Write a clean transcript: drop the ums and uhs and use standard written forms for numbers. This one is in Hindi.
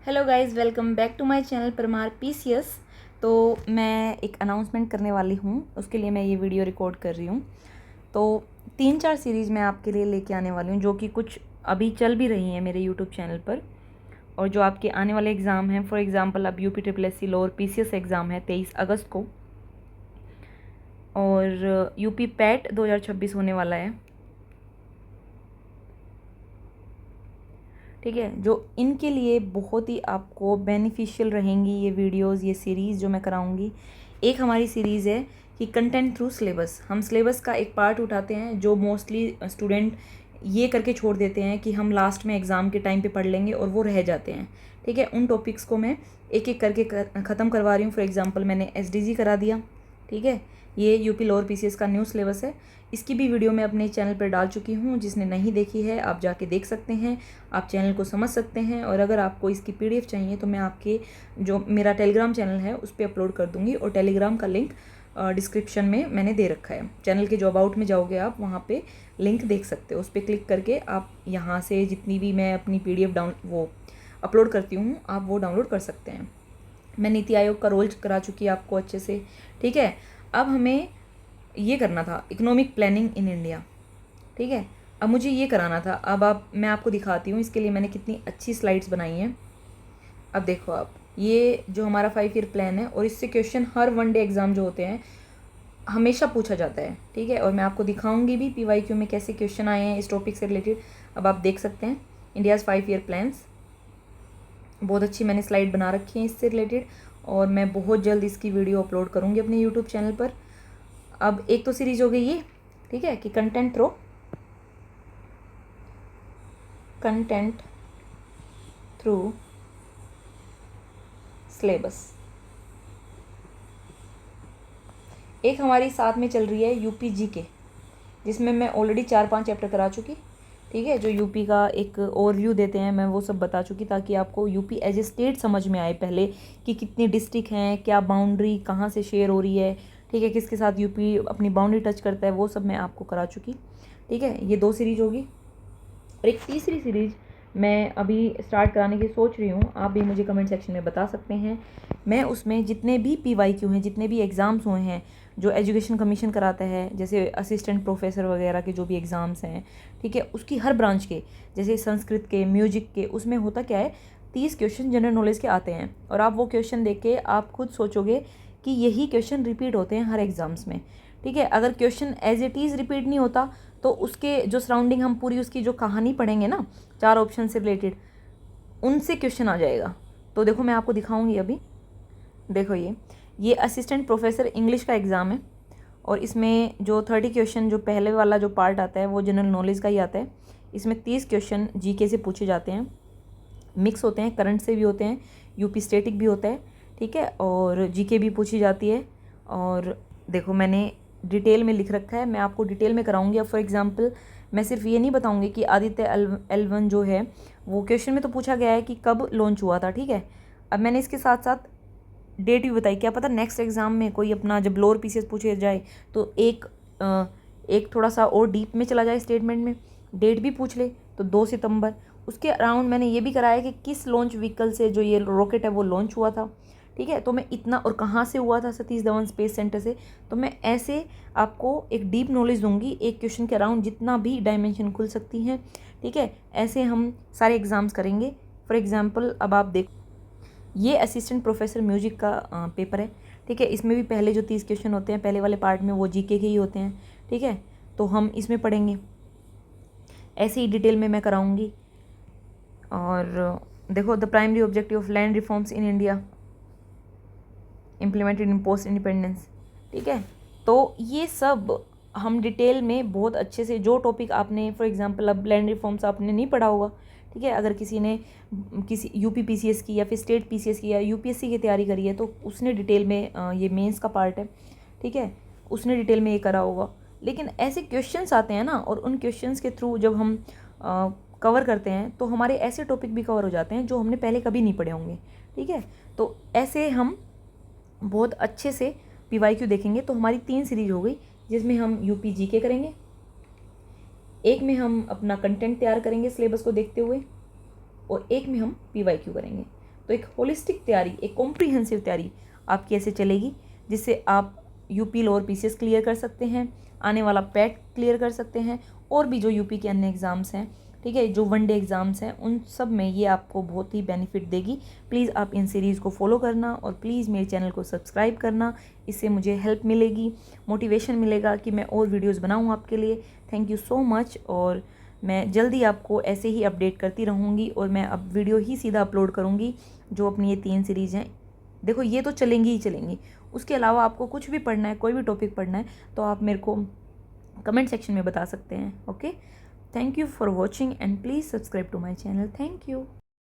Hello guys, welcome back to my channel Parmar PCS. तो मैं एक अनाउंसमेंट करने वाली हूँ, उसके लिए मैं ये वीडियो रिकॉर्ड कर रही हूँ। तो 3-4 सीरीज़ मैं आपके लिए लेके आने वाली हूँ, जो कि कुछ अभी चल भी रही हैं मेरे यूट्यूब चैनल पर, और जो आपके आने वाले एग्ज़ाम हैं। फॉर एग्ज़ाम्पल, अब यूपी लोअर पीसीएस एग्ज़ाम है 23 अगस्त को, और यूपी पैट 2026 होने वाला है। ठीक है, जो इनके लिए बहुत ही आपको बेनिफिशियल रहेंगी ये वीडियोस, ये सीरीज़ जो मैं कराऊंगी। एक हमारी सीरीज़ है कि कंटेंट थ्रू सिलेबस। हम सिलेबस का एक पार्ट उठाते हैं जो मोस्टली स्टूडेंट ये करके छोड़ देते हैं कि हम लास्ट में एग्ज़ाम के टाइम पे पढ़ लेंगे, और वो रह जाते हैं। ठीक है, उन टॉपिक्स को मैं एक एक करके ख़त्म करवा रही हूँ। फॉर एग्ज़ाम्पल, मैंने एसडीजी करा दिया। ठीक है, ये यूपी लोअर पीसीएस का न्यू सिलेबस है। इसकी भी वीडियो मैं अपने चैनल पर डाल चुकी हूँ, जिसने नहीं देखी है आप जाके देख सकते हैं, आप चैनल को समझ सकते हैं। और अगर आपको इसकी पीडीएफ चाहिए तो मैं आपके जो मेरा टेलीग्राम चैनल है उस पर अपलोड कर दूँगी, और टेलीग्राम का लिंक डिस्क्रिप्शन में मैंने दे रखा है। चैनल के जो अबाउट में जाओगे आप, वहाँ पे लिंक देख सकते हो। उस पर क्लिक करके आप यहाँ से जितनी भी मैं अपनी पीडीएफ वो अपलोड करती हूँ, आप वो डाउनलोड कर सकते हैं। मैं नीति आयोग का रोल करा चुकी है आपको अच्छे से। ठीक है, अब हमें ये करना था इकोनॉमिक प्लानिंग इन इंडिया। ठीक है, अब मुझे ये कराना था। अब मैं आपको दिखाती हूँ इसके लिए मैंने कितनी अच्छी स्लाइड्स बनाई हैं। अब देखो आप, ये जो हमारा 5 ईयर प्लान है, और इससे क्वेश्चन हर वनडे एग्ज़ाम जो होते हैं हमेशा पूछा जाता है। ठीक है, और मैं आपको दिखाऊंगी भी पीवाईक्यू में कैसे क्वेश्चन आए हैं इस टॉपिक से रिलेटेड। अब आप देख सकते हैं इंडियाज़ 5 ईयर प्लान्स। बहुत अच्छी मैंने स्लाइड बना रखी है इससे रिलेटेड, और मैं बहुत जल्द इसकी वीडियो अपलोड करूँगी अपने यूट्यूब चैनल पर। अब एक तो सीरीज हो गई ये, ठीक है, कि कंटेंट थ्रू सिलेबस। एक हमारी साथ में चल रही है यूपी जीके, जिसमें मैं ऑलरेडी 4-5 चैप्टर करा चुकी। ठीक है, जो यूपी का एक ओवरव्यू देते हैं मैं वो सब बता चुकी, ताकि आपको यूपी एज ए स्टेट समझ में आए पहले, कि कितनी डिस्ट्रिक्ट हैं, क्या बाउंड्री कहाँ से शेयर हो रही है। ठीक है, किसके साथ यूपी अपनी बाउंड्री टच करता है, वो सब मैं आपको करा चुकी। ठीक है, ये 2 सीरीज होगी, और एक तीसरी सीरीज मैं अभी स्टार्ट कराने की सोच रही हूँ। आप भी मुझे कमेंट सेक्शन में बता सकते हैं। मैं उसमें जितने भी पीवाईक्यू हैं, जितने भी एग्ज़ाम्स हुए हैं जो एजुकेशन कमीशन कराता है, जैसे असिस्टेंट प्रोफेसर वगैरह के जो भी एग्ज़ाम्स हैं, ठीक है, उसकी हर ब्रांच के, जैसे संस्कृत के, म्यूजिक के, उसमें होता क्या है, 30 क्वेश्चन जनरल नॉलेज के आते हैं। और आप वो क्वेश्चन देख के आप खुद सोचोगे कि यही क्वेश्चन रिपीट होते हैं हर एग्ज़ाम्स में। ठीक है, अगर question as it is repeat नहीं होता, तो उसके जो सराउंडिंग हम पूरी उसकी जो कहानी पढ़ेंगे ना, 4 ऑप्शन से रिलेटेड, उनसे क्वेश्चन आ जाएगा। तो देखो मैं आपको दिखाऊंगी अभी। देखो ये असिस्टेंट प्रोफेसर इंग्लिश का एग्ज़ाम है, और इसमें जो 30 क्वेश्चन, जो पहले वाला जो पार्ट आता है वो जनरल नॉलेज का ही आता है। इसमें 30 क्वेश्चन जीके से पूछे जाते हैं, मिक्स होते हैं, करंट से भी होते हैं, यूपी स्टैटिक भी होता है। ठीक है, और जीके भी पूछी जाती है। और देखो मैंने डिटेल में लिख रखा है, मैं आपको डिटेल में कराऊंगी। अब फॉर एग्जांपल, मैं सिर्फ ये नहीं बताऊंगी कि आदित्य L1 जो है, वो क्वेश्चन में तो पूछा गया है कि कब लॉन्च हुआ था। ठीक है, अब मैंने इसके साथ साथ डेट भी बताई। क्या पता नेक्स्ट एग्ज़ाम में कोई अपना जब लोअर पीसीएस पूछे जाए तो एक थोड़ा सा और डीप में चला जाए स्टेटमेंट में, डेट भी पूछ ले, तो 2 सितंबर। उसके अराउंड मैंने ये भी कराया कि किस लॉन्च व्हीकल से जो ये रॉकेट है वो लॉन्च हुआ था। ठीक है, तो मैं इतना, और कहाँ से हुआ था, सतीश धवन स्पेस सेंटर से। तो मैं ऐसे आपको एक डीप नॉलेज दूंगी, एक क्वेश्चन के अराउंड जितना भी डायमेंशन खुल सकती हैं। ठीक है, ऐसे हम सारे एग्ज़ाम्स करेंगे। फॉर एग्ज़ाम्पल, अब आप देख, ये असिस्टेंट प्रोफेसर म्यूजिक का पेपर है। ठीक है, इसमें भी पहले जो 30 क्वेश्चन होते हैं पहले वाले पार्ट में, वो जीके के ही होते हैं। ठीक है, तो हम इसमें पढ़ेंगे, ऐसे ही डिटेल में मैं कराऊंगी। और देखो, the primary objective of land reforms in India implemented in post independence. ठीक है, तो ये सब हम डिटेल में बहुत अच्छे से, जो टॉपिक आपने फॉर एग्जांपल अब लैंड रिफॉर्म्स आपने नहीं पढ़ा होगा। ठीक है, अगर किसी ने किसी यूपी पीसीएस की या फिर स्टेट पीसीएस की या यूपीएससी की तैयारी करी है, तो उसने डिटेल में ये मेंस का पार्ट है। ठीक है, उसने डिटेल में ये करा होगा। लेकिन ऐसे क्वेश्चंस आते हैं ना, और उन क्वेश्चंस के थ्रू जब हम कवर करते हैं तो हमारे ऐसे टॉपिक भी कवर हो जाते हैं जो हमने पहले कभी नहीं पढ़े होंगे। ठीक है, तो ऐसे हम बहुत अच्छे से पीवाईक्यू देखेंगे। तो हमारी 3 सीरीज हो गई, जिसमें हम यूपी जीके करेंगे, एक में हम अपना कंटेंट तैयार करेंगे सिलेबस को देखते हुए, और एक में हम पीवाईक्यू करेंगे। तो एक होलिस्टिक तैयारी, एक कॉम्प्रीहेंसिव तैयारी आपकी ऐसे चलेगी जिससे आप यूपी लोअर पीसीएस क्लियर कर सकते हैं, आने वाला पैट क्लियर कर सकते हैं, और भी जो यूपी के अन्य एग्ज़ाम्स हैं, ठीक है, जो वनडे एग्ज़ाम्स हैं, उन सब में ये आपको बहुत ही बेनिफिट देगी। प्लीज़ आप इन सीरीज़ को फॉलो करना और प्लीज़ मेरे चैनल को सब्सक्राइब करना। इससे मुझे हेल्प मिलेगी, मोटिवेशन मिलेगा कि मैं और वीडियोस बनाऊं आपके लिए। Thank you so much. और मैं जल्दी आपको ऐसे ही अपडेट करती रहूँगी, और मैं अब वीडियो ही सीधा अपलोड करूँगी जो अपनी ये 3 सीरीज़ हैं। देखो ये तो चलेंगी ही चलेंगी, उसके अलावा आपको कुछ भी पढ़ना है, कोई भी टॉपिक पढ़ना है, तो आप मेरे को कमेंट सेक्शन में बता सकते हैं। Okay, thank you for watching and please subscribe to my channel. Thank you.